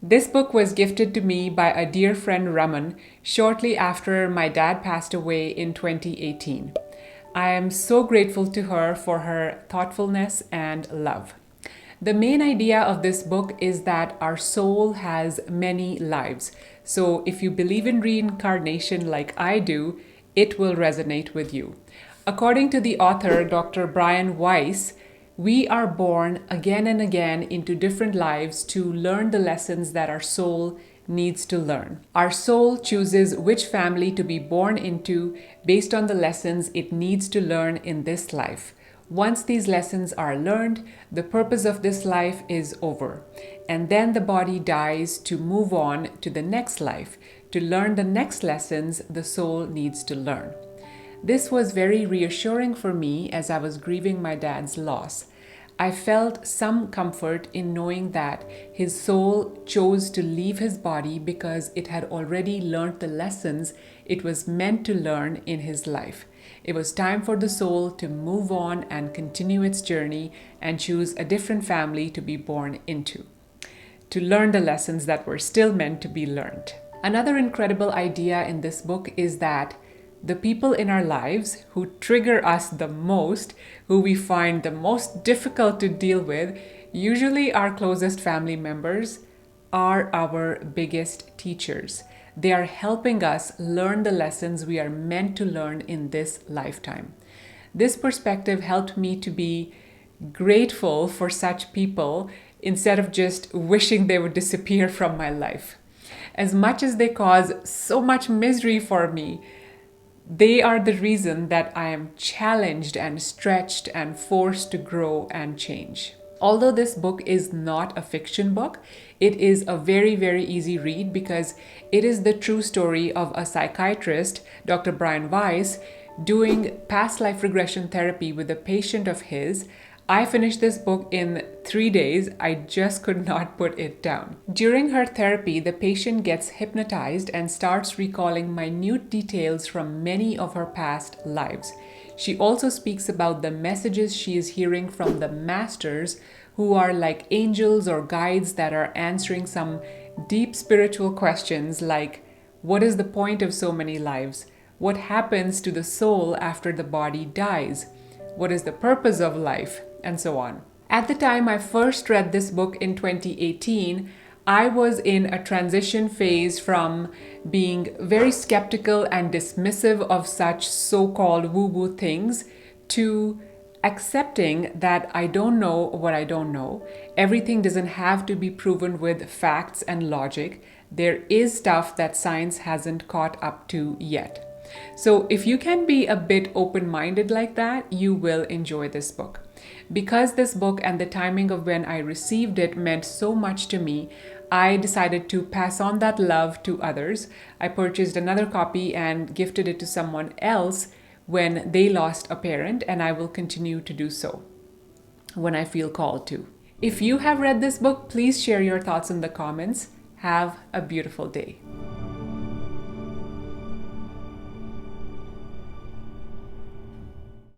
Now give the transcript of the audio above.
This book was gifted to me by a dear friend Raman shortly after my dad passed away in 2018. I am so grateful to her for her thoughtfulness and love. The main idea of this book is that our soul has many lives. So if you believe in reincarnation like I do, it will resonate with you. According to the author, Dr. Brian Weiss, we are born again and again into different lives to learn the lessons that our soul needs to learn. Our soul chooses which family to be born into based on the lessons it needs to learn in this life. Once these lessons are learned, the purpose of this life is over. And then the body dies to move on to the next life, to learn the next lessons the soul needs to learn. This was very reassuring for me as I was grieving my dad's loss. I felt some comfort in knowing that his soul chose to leave his body because it had already learned the lessons it was meant to learn in his life. It was time for the soul to move on and continue its journey and choose a different family to be born into, to learn the lessons that were still meant to be learned. Another incredible idea in this book is that the people in our lives who trigger us the most, who we find the most difficult to deal with, usually our closest family members, are our biggest teachers. They are helping us learn the lessons we are meant to learn in this lifetime. This perspective helped me to be grateful for such people instead of just wishing they would disappear from my life. As much as they cause so much misery for me, they are the reason that I am challenged and stretched and forced to grow and change. Although this book is not a fiction book, it is a very, very easy read because it is the true story of a psychiatrist, Dr. Brian Weiss, doing past life regression therapy with a patient of his. I finished this book in 3 days. I just could not put it down. During her therapy, the patient gets hypnotized and starts recalling minute details from many of her past lives. She also speaks about the messages she is hearing from the masters, who are like angels or guides that are answering some deep spiritual questions like, what is the point of so many lives? What happens to the soul after the body dies? What is the purpose of life? And so on. At the time I first read this book in 2018, I was in a transition phase from being very skeptical and dismissive of such so-called woo-woo things to accepting that I don't know what I don't know. Everything doesn't have to be proven with facts and logic. There is stuff that science hasn't caught up to yet. So if you can be a bit open-minded like that, you will enjoy this book. Because this book and the timing of when I received it meant so much to me, I decided to pass on that love to others. I purchased another copy and gifted it to someone else when they lost a parent, and I will continue to do so when I feel called to. If you have read this book, please share your thoughts in the comments. Have a beautiful day.